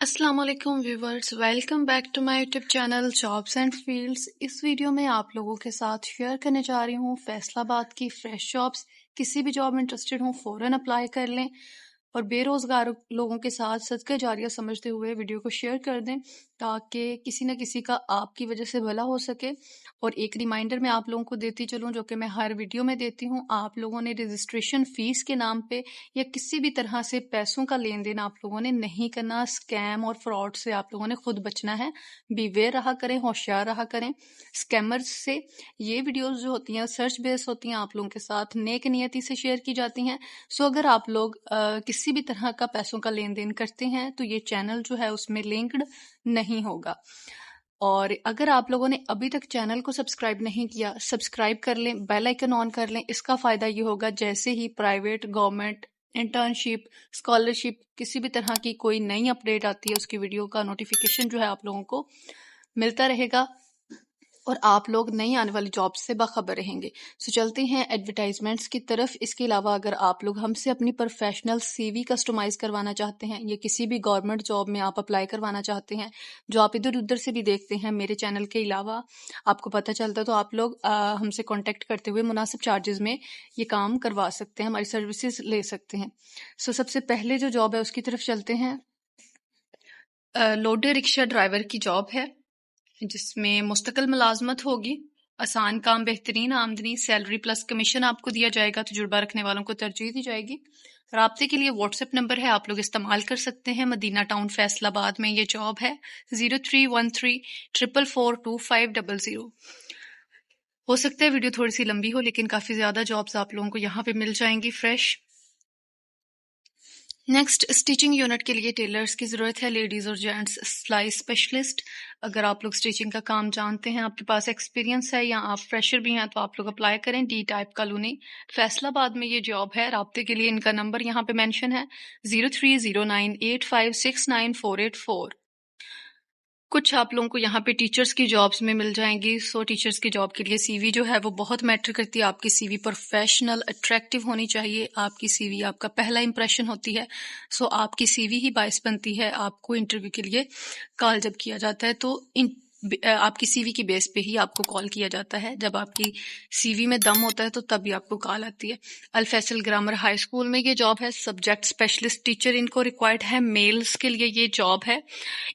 السلام علیکم viewers, welcome back to my YouTube channel jobs and fields. اس video میں آپ لوگوں کے ساتھ شیئر کرنے جا رہی ہوں فیصل آباد کی فریش جابس۔ کسی بھی جاب میں انٹرسٹڈ ہوں فوراً اپلائی کر لیں اور بے روزگار لوگوں کے ساتھ صدقہ جاریہ سمجھتے ہوئے ویڈیو کو شیئر کر دیں تاکہ کسی نہ کسی کا آپ کی وجہ سے بھلا ہو سکے۔ اور ایک ریمائنڈر میں آپ لوگوں کو دیتی چلوں جو کہ میں ہر ویڈیو میں دیتی ہوں، آپ لوگوں نے رجسٹریشن فیس کے نام پہ یا کسی بھی طرح سے پیسوں کا لین دین آپ لوگوں نے نہیں کرنا۔ اسکیم اور فراڈ سے آپ لوگوں نے خود بچنا ہے، بی ویئر رہا کریں، ہوشیار رہا کریں اسکیمرز سے۔ یہ ویڈیوز جو ہوتی ہیں سرچ بیس ہوتی ہیں، آپ لوگوں کے ساتھ نیک نیتی سے شیئر کی جاتی ہیں۔ سو اگر آپ لوگ کسی بھی طرح کا پیسوں کا لین دین کرتے ہیں تو یہ چینل جو ہے اس میں لنکڈ نہیں ہوگا۔ اور اگر آپ لوگوں نے ابھی تک چینل کو سبسکرائب نہیں کیا، سبسکرائب کر لیں، بیل آئیکن آن کر لیں۔ اس کا فائدہ یہ ہوگا جیسے ہی پرائیویٹ، گورنمنٹ، انٹرنشپ، اسکالرشپ، کسی بھی طرح کی کوئی نئی اپڈیٹ آتی ہے اس کی ویڈیو کا نوٹیفیکیشن جو ہے آپ لوگوں کو ملتا رہے گا اور آپ لوگ نئی آنے والی جاب سے باخبر رہیں گے۔ سو چلتے ہیں ایڈورٹائزمنٹس کی طرف۔ اس کے علاوہ اگر آپ لوگ ہم سے اپنی پروفیشنل سی وی کسٹمائز کروانا چاہتے ہیں یا کسی بھی گورنمنٹ جاب میں آپ اپلائی کروانا چاہتے ہیں جو آپ ادھر ادھر سے بھی دیکھتے ہیں میرے چینل کے علاوہ آپ کو پتہ چلتا ہے، تو آپ لوگ ہم سے کانٹیکٹ کرتے ہوئے مناسب چارجز میں یہ کام کروا سکتے ہیں، ہماری سروسز لے سکتے ہیں۔ سو سب سے پہلے جو جاب ہے اس کی طرف چلتے ہیں۔ لوڈر رکشہ ڈرائیور کی جاب ہے جس میں مستقل ملازمت ہوگی، آسان کام، بہترین آمدنی، سیلری پلس کمیشن آپ کو دیا جائے گا، تجربہ رکھنے والوں کو ترجیح دی جائے گی۔ رابطے کے لیے واٹس ایپ نمبر ہے، آپ لوگ استعمال کر سکتے ہیں۔ مدینہ ٹاؤن فیصل آباد میں یہ جاب ہے، 0313442500۔ ہو سکتا ہے ویڈیو تھوڑی سی لمبی ہو لیکن کافی زیادہ جابز آپ لوگوں کو یہاں پہ مل جائیں گی فریش۔ نیکسٹ، اسٹیچنگ یونٹ کے لیے ٹیلرز کی ضرورت ہے، لیڈیز اور جینٹس سلائی اسپیشلسٹ۔ اگر آپ لوگ اسٹیچنگ کا کام جانتے ہیں، آپ کے پاس ایکسپیرینس ہے یا آپ فریشر بھی ہیں تو آپ لوگ اپلائی کریں۔ ڈی ٹائپ کالونی فیصل آباد میں یہ جاب ہے۔ رابطے کے لیے ان کا نمبر یہاں پہ مینشن ہے، 030985698484۔ کچھ آپ لوگوں کو یہاں پہ ٹیچرز کی جابز میں مل جائیں گی۔ سو ٹیچرز کی جاب کے لیے سی وی جو ہے وہ بہت میٹر کرتی ہے۔ آپ کی سی وی پروفیشنل، اٹریکٹیو ہونی چاہیے۔ آپ کی سی وی آپ کا پہلا امپریشن ہوتی ہے، سو آپ کی سی وی ہی باعث بنتی ہے آپ کو انٹرویو کے لیے کال جب کیا جاتا ہے تو آپ کی سی وی کی بیس پہ ہی آپ کو کال کیا جاتا ہے۔ جب آپ کی سی وی میں دم ہوتا ہے تو تبھی آپ کو کال آتی ہے۔ الفیصل گرامر ہائی اسکول میں یہ جاب ہے، سبجیکٹ اسپیشلسٹ ٹیچر ان کو ریکوائرڈ ہے، میلز کے لیے یہ جاب ہے۔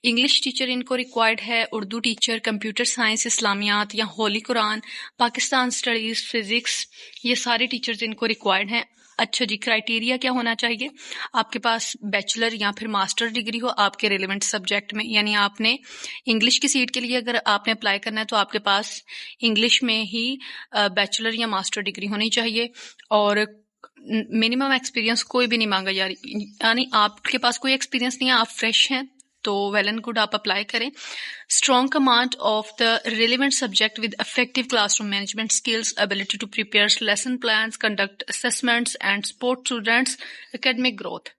انگلش ٹیچر ان کو ریکوائرڈ ہے، اردو ٹیچر، کمپیوٹر سائنس، اسلامیات یا ہولی قرآن، پاکستان اسٹڈیز، فزکس، یہ سارے ٹیچرز ان کو ریکوائرڈ ہیں۔ اچھا جی، کرائٹیریا کیا ہونا چاہیے؟ آپ کے پاس بیچلر یا پھر ماسٹر ڈگری ہو آپ کے ریلیونٹ سبجیکٹ میں، یعنی آپ نے انگلش کی سیٹ کے لیے اگر آپ نے اپلائی کرنا ہے تو آپ کے پاس انگلش میں ہی بیچلر یا ماسٹر ڈگری ہونی چاہیے، اور منیمم ایکسپیرینس کوئی بھی نہیں مانگا یعنی آپ کے پاس کوئی ایکسپیرینس نہیں ہے، آپ فریش ہیں تو ویل اینڈ گڈ، آپ اپلائی کریں۔ Strong command of the relevant subject with effective class room management skills, ability to prepare lesson plans, conduct assessments and support students academic growth.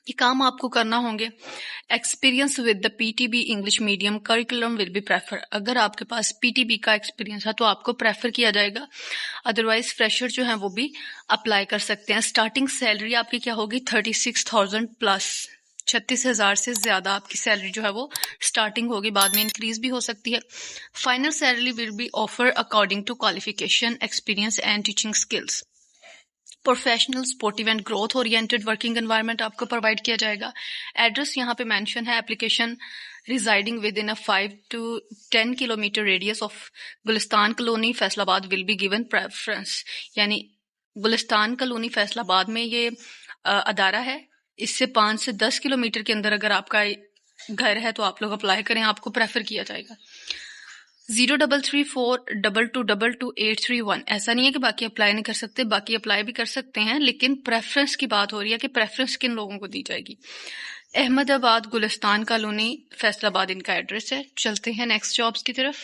یہ کام آپ کو کرنا ہوں گے۔ Experience with the P T B English medium curriculum will be prefer. اگر آپ کے پاس پی ٹی بی کا ایکسپیرینس ہے تو آپ کو پریفر کیا جائے گا، ادروائز فریشر جو ہیں وہ بھی اپلائی کر سکتے ہیں۔ اسٹارٹنگ سیلری آپ کی کیا ہوگی؟ 36,000 پلس، 36,000 سے زیادہ آپ کی سیلری جو ہے وہ اسٹارٹنگ ہوگی، بعد میں انکریز بھی ہو سکتی ہے۔ Final salary will be offer according to qualification, experience and teaching skills. Professional, supportive and growth oriented working environment آپ کو پرووائڈ کیا جائے گا۔ ایڈریس یہاں پہ مینشن ہے، application residing with in 5 to 10 kilometre radius of Gulistan colony Faisal آباد will be given preference, یعنی گلستان colony Faisal آباد میں یہ ادارہ ہے، اس سے 5 سے 10 کلومیٹر کے اندر اگر آپ کا گھر ہے تو آپ لوگ اپلائی کریں، آپ کو پریفر کیا جائے گا۔ 033422222831۔ ایسا نہیں ہے کہ باقی اپلائی نہیں کر سکتے، باقی اپلائی بھی کر سکتے ہیں، لیکن پریفرنس کی بات ہو رہی ہے کہ پریفرنس کن لوگوں کو دی جائے گی۔ احمد آباد گلستان کالونی فیصل آباد ان کا ایڈریس ہے۔ چلتے ہیں نیکسٹ جابس کی طرف۔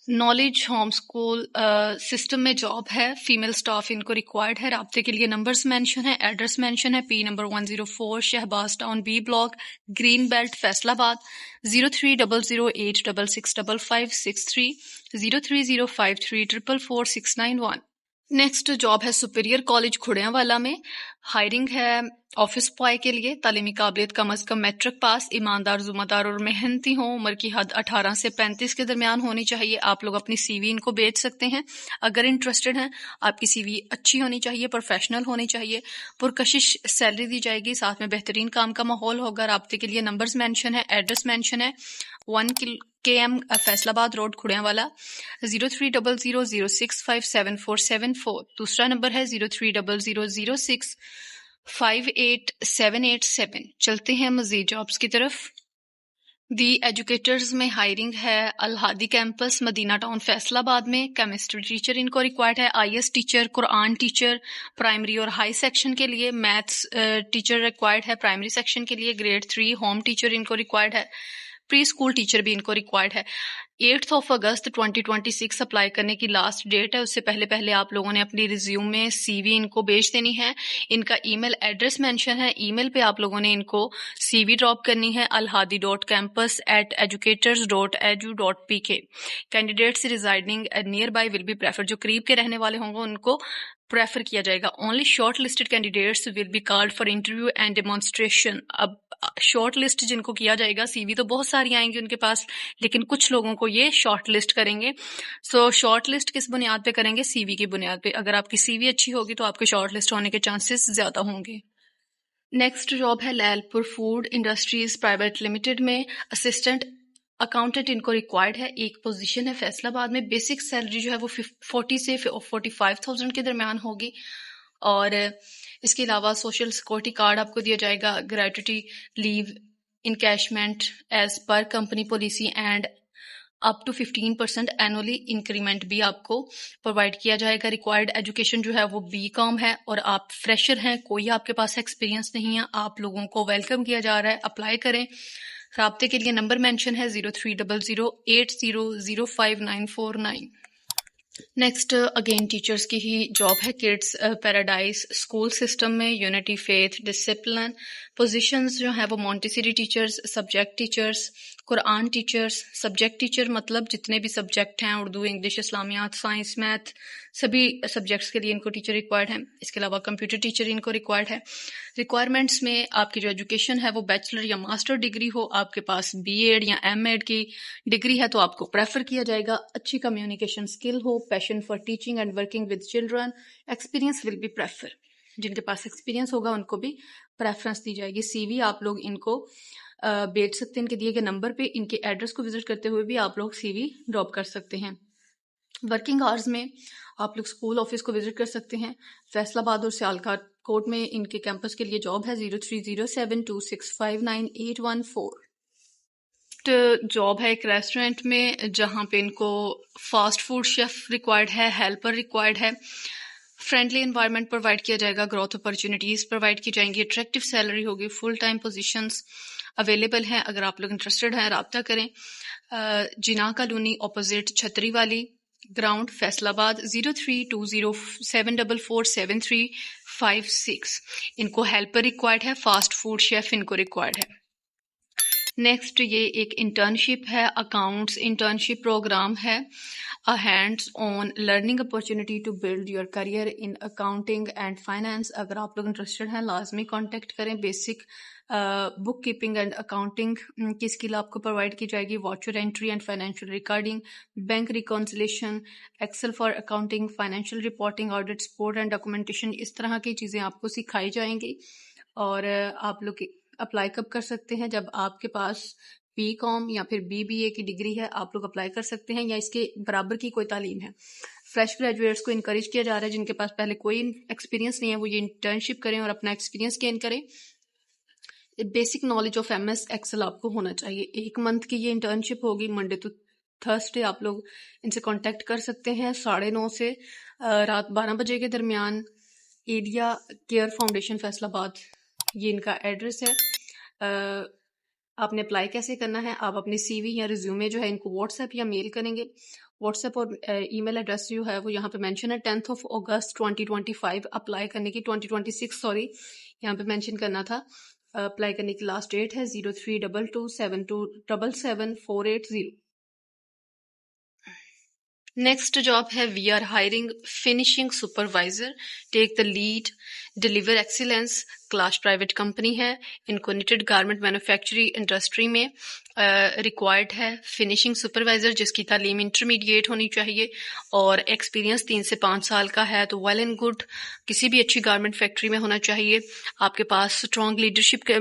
نالج ہوم اسکول سسٹم میں جاب ہے، فیمیل سٹاف ان کو ریکوائرڈ ہے۔ رابطے کے لیے نمبرز مینشن ہے، ایڈریس مینشن ہے، P number 104 Shahbaz town B block green belt Faisalabad, 030086655563 03053444691۔ Next job ہے سپیریئر کالج کھڑیاں والا میں. ہائرنگ ہے آفس بوائے کے لیے. تعلیمی قابلیت کم از کم میٹرک پاس، ایماندار، ذمہ دار اور محنتی ہوں. عمر کی حد 18 سے 35 کے درمیان ہونی چاہیے. آپ لوگ اپنی سی وی ان کو بھیج سکتے ہیں اگر انٹرسٹڈ ہیں. آپ کی سی وی اچھی ہونی چاہیے، پروفیشنل ہونی چاہیے. پرکشش سیلری دی جائے گی، ساتھ میں بہترین کام کا ماحول ہوگا. رابطے کے لیے نمبرز مینشن ہے، ایڈریس مینشن ہے. 1 KM فیصل آباد روڈ کھڑیاں والا. 0300065747 دوسرا نمبر ہے 0300065878 چلتے ہیں مزید جابز کی طرف. دی ایجوکیٹرز میں ہائرنگ ہے الہادی کیمپس مدینہ ٹاؤن فیصل آباد میں. کیمسٹری ٹیچر ان کو ریکوائرڈ ہے. IS teacher, Quran teacher primary اور ہائی سیکشن کے لیے. میتھس ٹیچر ریکوائرڈ ہے پرائمری سیکشن کے لیے. گریڈ 3 ہوم ٹیچر ان کو ریکوائرڈ ہے. پری اسکول ٹیچر بھی ان کو ریکوائرڈ ہے. 8 اگست 2026 اپلائی کرنے کی لاسٹ ڈیٹ ہے. اس سے پہلے آپ لوگوں نے اپنی ریزیومے سی وی ان کو بھیج دینی ہے. ان کا ای میل ایڈریس مینشن ہے. ای میل پہ آپ لوگوں نے ان کو سی وی ڈراپ کرنی ہے alhadi.campus@educators.edu.pk. Candidates residing nearby will be prefer. جو قریب کے رہنے والے ہوں گے ان کو پریفر کیا جائے گا. Only shortlisted candidates will be called for interview and demonstration. اب شارٹ لسٹ جن کو کیا جائے گا، سی وی تو بہت ساری آئیں گی ان کے پاس، لیکن کچھ لوگوں کو یہ شارٹ لسٹ کریں گے. سو شارٹ لسٹ کس بنیاد پہ کریں گے؟ سی وی کی بنیاد پہ. اگر آپ کی سی وی اچھی ہوگی تو آپ کے شارٹ لسٹ ہونے کے چانسز زیادہ ہوں گے. نیکسٹ جاب ہے لیل پور فوڈ انڈسٹریز پرائیویٹ لمیٹڈ میں. اسسٹنٹ اکاؤنٹنٹ ان کو ریکوائرڈ ہے. ایک پوزیشن ہے فیصل آباد میں. بیسک سیلری جو ہے وہ 40 سے 45,000 کے درمیان ہوگی. اور اس کے علاوہ سوشل سیکورٹی کارڈ آپ کو دیا جائے گا. Gratuity leave encashment as per company policy and up to 15% annually increment بھی آپ کو پرووائڈ کیا جائے گا. ریکوائرڈ ایجوکیشن جو ہے وہ BCom ہے اور آپ فریشر ہیں، کوئی آپ کے پاس ایکسپیرینس نہیں ہے. آپ لوگوں کو ویلکم کیا جا رہا ہے، اپلائی کریں. رابطے کے لیے نمبر مینشن ہے 030080054949. نیکسٹ اگین ٹیچرز کی ہی جاب ہے. کڈس پیراڈائز اسکول سسٹم میں یونٹی فیتھ ڈسپلن. پوزیشنز جو ہیں وہ مونٹیسری ٹیچرز، سبجیکٹ ٹیچرز، قرآن ٹیچرز. سبجیکٹ ٹیچر مطلب جتنے بھی سبجیکٹ ہیں، اردو، انگلش، اسلامیات، سائنس، میتھ، سبھی سبجیکٹس کے لیے ان کو ٹیچر ریکوائرڈ ہے. اس کے علاوہ کمپیوٹر ٹیچر ان کو ریکوائرڈ ہے. ریکوائرمنٹس میں آپ کی جو ایجوکیشن ہے وہ بیچلر یا ماسٹر ڈگری ہو. آپ کے پاس BEd یا MEd کی ڈگری ہے تو آپ کو پریفر کیا جائے گا. اچھی کمیونیکیشن اسکل ہو. Passion for teaching and working with children. Experience will be prefer. جن کے پاس ایکسپیرینس ہوگا ان کو بھی پریفرنس دی جائے گی. سی وی آپ لوگ ان کو بھیج سکتے ہیں ان کے دیے گئے نمبر پہ. ان کے ایڈریس کو وزٹ کرتے ہوئے بھی آپ لوگ سی وی ڈراپ کر سکتے ہیں. ورکنگ آورز میں آپ لوگ اسکول آفس کو وزٹ کر سکتے ہیں. فیصل آباد اور سیالکوٹ کوٹ میں ان کے کیمپس کے لیے جاب ہے. 030726598114. جاب ہے ایک ریسٹورینٹ میں جہاں پہ ان کو فاسٹ فوڈ شیف ریکوائرڈ ہے، ہیلپر ریکوائرڈ ہے. فرینڈلی انوائرمنٹ پرووائڈ کیا جائے گا. گروتھ اپرچونیٹیز پرووائڈ کی جائیں گی. اٹریکٹیو سیلری ہوگی. فل ٹائم پوزیشنز اویلیبل ہیں. اگر آپ لوگ انٹرسٹڈ ہیں رابطہ کریں. جناح کالونی اپوزٹ چھتری والی گراؤنڈ فیصل آباد. 0320744736. ان کو ہیلپر ریکوائرڈ ہے. فاسٹ فوڈ شیف ان کو ریکوائرڈ ہے. نیکسٹ یہ ایک انٹرنشپ ہے. اکاؤنٹس انٹرنشپ پروگرام ہے. Hands on learning opportunity to build your career in accounting and finance. اگر آپ لوگ انٹرسٹڈ ہیں لازمی کانٹیکٹ کریں. Basic bookkeeping and accounting کی اسکل آپ کو پرووائڈ کی جائے گی. Voucher entry and financial recording, bank reconciliation, Excel for accounting, financial reporting, audit, support and documentation. اس طرح کی چیزیں آپ کو سکھائی جائیں گی. اور آپ لوگ اپلائی کب کر سکتے ہیں؟ جب آپ کے پاس BCom یا پھر BBA کی ڈگری ہے آپ لوگ اپلائی کر سکتے ہیں، یا اس کے برابر کی کوئی تعلیم ہے. فریش گریجویٹس کو انکریج کیا جا رہا ہے جن کے پاس پہلے کوئی ایکسپیرینس نہیں ہے وہ یہ انٹرنشپ کریں اور اپنا ایکسپیرینس گین کریں. Basic knowledge of MS Excel آپ کو ہونا چاہیے. 1 منتھ کی یہ انٹرنشپ ہوگی. منڈے تو تھرسڈے آپ لوگ ان سے کانٹیکٹ کر سکتے ہیں 9:30 سے رات 12 بجے کے درمیان. ایریا کیئر فاؤنڈیشن فیصل آباد یہ ان کا ایڈریس ہے. آپ نے اپلائی کیسے کرنا ہے؟ آپ اپنی سی وی یا ریزیومے جو ہے ان کو واٹس ایپ یا میل کریں گے. واٹس ایپ اور ای میل ایڈریس جو ہے وہ یہاں پہ مینشن ہے. 10 اگست 2025 اپلائی کرنے کی 2026 یہاں پہ مینشن کرنا تھا. اپلائی کرنے کی لاسٹ ڈیٹ ہے 032272777480. نیکسٹ جاب ہے we are hiring finishing supervisor, take the lead, deliver excellence, class private company ہے، انکونیٹڈ گارمنٹ مینوفیکچرنگ انڈسٹری میں ریکوائرڈ ہے فنیشنگ سپروائزر جس کی تعلیم انٹرمیڈیٹ ہونی چاہیے اور ایکسپیرینس 3 سے 5 سال کا ہے تو ویل اینڈ گڈ، کسی بھی اچھی گارمنٹ فیکٹری میں ہونا چاہیے. آپ کے پاس اسٹرانگ لیڈرشپ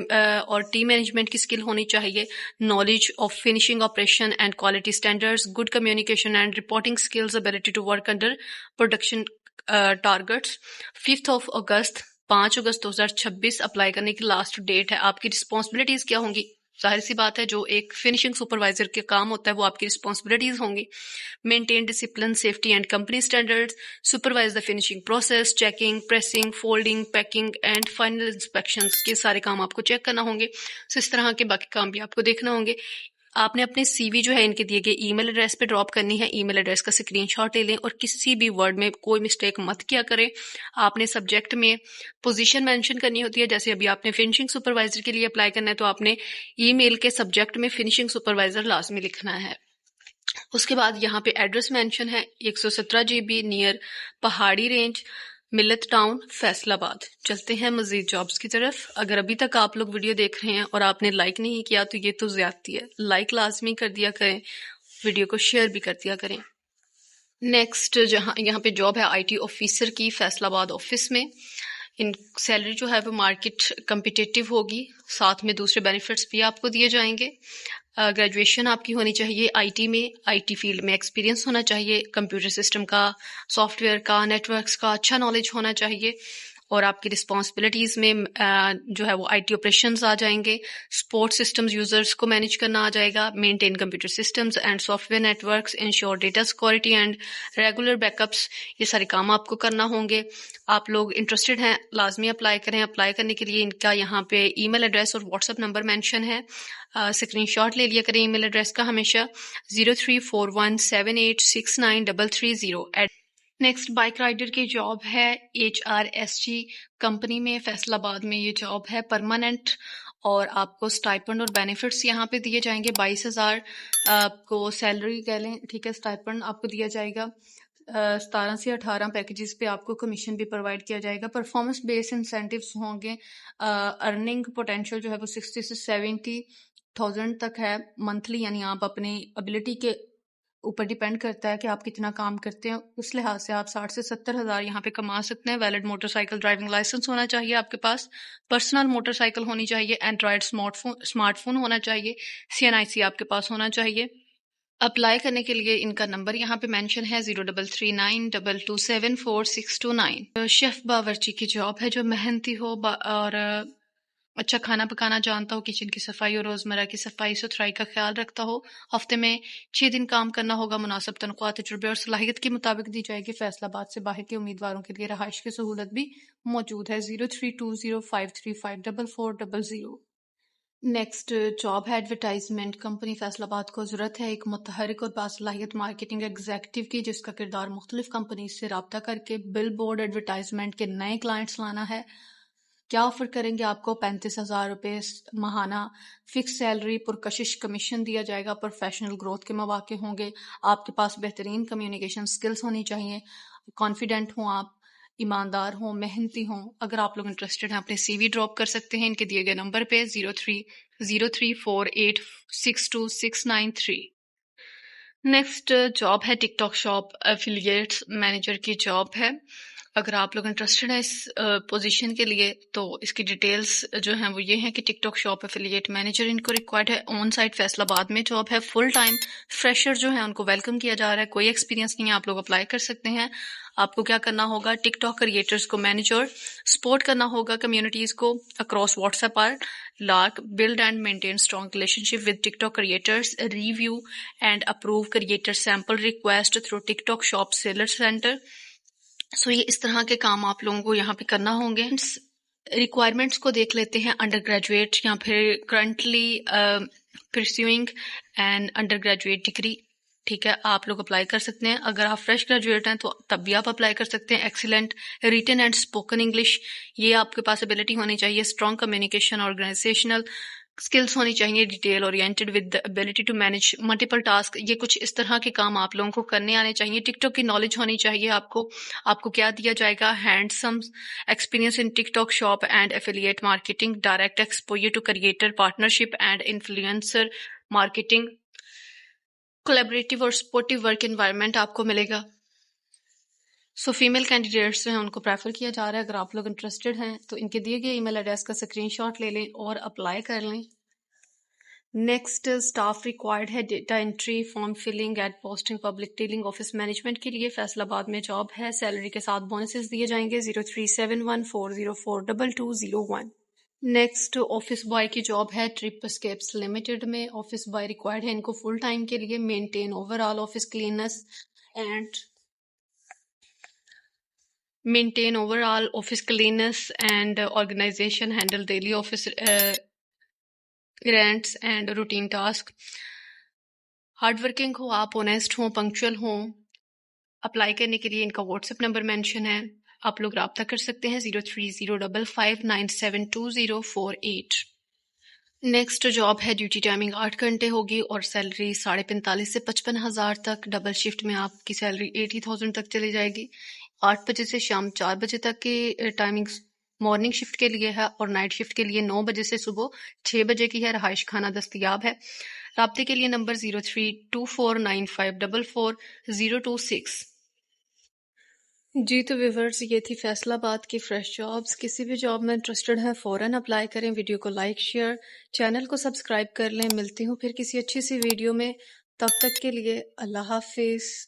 اور ٹیم مینجمنٹ کی اسکل ہونی چاہیے، knowledge of finishing operation and quality standards, good communication and reporting skills, ability to work under production targets. 5 اگست 2026 اپلائی کرنے کی لاسٹ ڈیٹ ہے. آپ کی رسپانسبلٹیز کیا ہوں گی؟ ظاہر سی بات ہے جو ایک فنیشنگ سپروائزر کے کام ہوتا ہے وہ آپ کی رسپانسبلٹیز ہوں گی. Maintain discipline, safety and company standards, supervise the finishing process, checking, pressing, folding, packing and final inspections کے سارے کام آپ کو چیک کرنا ہوں گے. سو اس طرح کے باقی کام بھی آپ کو دیکھنا ہوں گے. آپ نے اپنے سی وی جو ہے ان کے دیے گئے ای میل ایڈریس پہ ڈراپ کرنی ہے. ای میل ایڈریس کا اسکرین شاٹ لے لیں اور کسی بھی ورڈ میں کوئی مسٹیک مت کیا کریں. آپ نے سبجیکٹ میں پوزیشن مینشن کرنی ہوتی ہے، جیسے ابھی آپ نے فنیشنگ سپروائزر کے لیے اپلائی کرنا ہے تو آپ نے ای میل کے سبجیکٹ میں فنیشنگ سپروائزر لازمی لکھنا ہے. اس کے بعد یہاں پہ ایڈریس مینشن ہے 117 GB نیئر پہاڑی رینج، ملت ٹاؤن، فیصل آباد. چلتے ہیں مزید جابز کی طرف. اگر ابھی تک آپ لوگ ویڈیو دیکھ رہے ہیں اور آپ نے لائک نہیں کیا تو یہ تو زیادتی ہے. لائک لازمی کر دیا کریں، ویڈیو کو شیئر بھی کر دیا کریں. نیکسٹ یہاں پہ جاب ہے آئی ٹی آفیسر کی فیصل آباد آفس میں. ان سیلری جو ہے وہ مارکیٹ کمپیٹیٹیو ہوگی، ساتھ میں دوسرے بینیفٹس بھی آپ کو دیے جائیں گے. گریجویشن آپ کی ہونی چاہیے آئی ٹی میں، آئی ٹی فیلڈ میں ایکسپیرینس ہونا چاہیے، کمپیوٹر سسٹم کا، سافٹ ویئر کا، نیٹ ورکس کا اچھا نالج ہونا چاہیے. اور آپ کی رسپانسبلٹیز میں جو ہے وہ آئی ٹی آپریشنز آ جائیں گے، سپورٹ سسٹمز یوزرز کو مینیج کرنا آ جائے گا، maintain computer systems and software networks, ensure data security and regular backups. یہ سارے کام آپ کو کرنا ہوں گے. آپ لوگ انٹرسٹڈ ہیں لازمی اپلائی کریں. اپلائی کرنے کے لیے ان کا یہاں پہ ای میل ایڈریس اور واٹس ایپ نمبر مینشن ہے. اسکرین شاٹ لے لیا کریں ای میل ایڈریس کا ہمیشہ. 034178693330. نیکسٹ بائک رائڈر کی جاب ہے HRSG کمپنی میں، فیصل آباد میں یہ جاب ہے پرماننٹ. اور آپ کو اسٹائپنڈ اور بینیفٹس یہاں پہ دیے جائیں گے. 22,000 آپ کو سیلری کہہ لیں، ٹھیک ہے. اسٹائپنڈ آپ کو دیا جائے گا. 17 سے 18 پیکیجز پہ آپ کو کمیشن بھی پرووائڈ کیا جائے گا. پرفارمنس بیس انسینٹیوز ہوں گے. ارننگ پوٹینشیل جو ہے وہ 60 سے 70,000 تک ہے منتھلی، یعنی آپ اپنی ابیلٹی کے اوپر ڈیپینڈ کرتا ہے کہ آپ کتنا کام کرتے ہیں. اس لحاظ سے آپ 60 سے 70,000 یہاں پہ کما سکتے ہیں. Valid motorcycle driving license ہونا چاہیے آپ کے پاس، پرسنل موٹر سائیکل ہونی چاہیے، اینڈرائڈ اسمارٹ فون ہونا چاہیے، CNIC آپ کے پاس ہونا چاہیے. اپلائی کرنے کے لیے ان کا نمبر یہاں پہ مینشن ہے 0339227469. شیف باورچی کی جاب ہے جو محنتی ہو اور اچھا کھانا پکانا جانتا ہو، کچن کی صفائی اور روزمرہ کی صفائی ستھرائی کا خیال رکھتا ہو. ہفتے میں 6 دن کام کرنا ہوگا. مناسب تنخواہ تجربے اور صلاحیت کے مطابق دی جائے گی. فیصل آباد سے باہر کے امیدواروں کے لیے رہائش کی سہولت بھی موجود ہے. 0320535400. نیکسٹ جاب ہے ایڈورٹائزمنٹ کمپنی فیصل آباد کو ضرورت ہے ایک متحرک اور باصلاحیت مارکیٹنگ ایگزیکٹو کی، جس کا کردار مختلف کمپنیز سے رابطہ کر کے بل بورڈ ایڈورٹائزمنٹ کے نئے کلائنٹس لانا ہے. کیا آفر کریں گے آپ کو؟ 35,000 روپے ماہانہ فکس سیلری، پرکشش کمیشن دیا جائے گا. پروفیشنل گروتھ کے مواقع ہوں گے. آپ کے پاس بہترین کمیونیکیشن سکلز ہونی چاہیے، کانفیڈنٹ ہوں آپ، ایماندار ہوں، محنتی ہوں. اگر آپ لوگ انٹرسٹڈ ہیں اپنے سی وی ڈراپ کر سکتے ہیں ان کے دیے گئے نمبر پہ 0303486269. نیکسٹ جاب ہے ٹک ٹاک شاپ ایفیلیٹس مینیجر کی جاب ہے. اگر آپ لوگ انٹرسٹڈ ہیں اس پوزیشن کے لیے تو اس کی ڈیٹیلز جو ہیں وہ یہ ہیں کہ ٹک ٹاک شاپ ایفیلیٹ مینیجر ان کو ریکوائرڈ ہے. آن سائٹ فیصل آباد میں جاب ہے. فل ٹائم فریشر جو ہیں ان کو ویلکم کیا جا رہا ہے. کوئی ایکسپیرینس نہیں ہے، آپ لوگ اپلائی کر سکتے ہیں. آپ کو کیا کرنا ہوگا؟ ٹک ٹاک کریٹرز کو مینیج اور سپورٹ کرنا ہوگا. کمیونٹیز کو اکراس واٹس ایپ پر لاک build and maintain strong relationship with TikTok creators, review and approve creator sample request through TikTok shop seller centre. So یہ اس طرح کے کام آپ لوگوں کو یہاں پہ کرنا ہوں گے. ریکوائرمنٹس کو دیکھ لیتے ہیں. انڈر گریجویٹ یا پھر currently pursuing and undergraduate degree, ٹھیک ہے، آپ لوگ اپلائی کر سکتے ہیں. اگر آپ فریش گریجویٹ ہیں تو تب بھی آپ اپلائی کر سکتے ہیں. Excellent written and spoken English, یہ آپ کے پاس ابیلٹی ہونی چاہیے. اسٹرانگ کمیونیکیشن، آرگنائزیشنل اسکلس ہونی چاہیے detail oriented with ability to manage multiple task. یہ کچھ اس طرح کے کام آپ لوگوں کو کرنے آنے چاہیے. ٹک ٹاک کی نالج ہونی چاہیے آپ کو کیا دیا جائے گا؟ Handsome experience in TikTok shop and affiliate marketing, direct exposure to creator partnership and influencer marketing, collaborative اور سپورٹیو ورک انوائرمنٹ آپ کو ملے گا. سو فیمیل کینڈیڈیٹس ہیں ان کو پریفر کیا جا رہا ہے. اگر آپ لوگ انٹرسٹڈ ہیں تو ان کے دیے گئے ای میل ایڈریس کا اسکرین شاٹ لے لیں اور اپلائی کر لیں. نیکسٹ اسٹاف ریکوائرڈ ہے data entry, form filling and posting, public dealing, office management کے لیے فیصل آباد میں جاب ہے. سیلری کے ساتھ بونسز دیے جائیں گے. 0371404201. نیکسٹ آفس بوائے کی جاب ہے ٹرپ اسکیپس لمیٹڈ میں. آفس بوائے ریکوائرڈ ہے ان کو فل ٹائم کے لیے. Maintain overall office cleanliness and organisation, handle daily office grants and routine task. Hard working ہو آپ, اونیسٹ ہوں, پنکچوئل ہوں. اپلائی کرنے کے لیے ان کا واٹس ایپ نمبر مینشن ہے, آپ لوگ رابطہ کر سکتے ہیں 0305597204. نیکسٹ جاب ہے ڈیوٹی ٹائمنگ 8 گھنٹے ہوگی اور سیلری 45,500 سے 55,000 تک. ڈبل شفٹ میں آپ کی سیلری 80,000 تک چلی جائے گی. 8 بجے سے شام 4 بجے تک کی ٹائمنگ مارننگ شفٹ کے لیے ہے اور نائٹ شفٹ کے لیے 9 بجے سے صبح 6 بجے کی ہے. رہائش خانہ دستیاب ہے. رابطے کے لیے نمبر 032495444026. جی تو ویورز یہ تھی فیصل آباد کی فریش جابز. کسی بھی جاب میں انٹرسٹڈ ہیں فوراً اپلائی کریں. ویڈیو کو لائک شیئر, چینل کو سبسکرائب کر لیں. ملتی ہوں پھر کسی اچھی سی ویڈیو میں, تب تک کے لیے اللہ حافظ.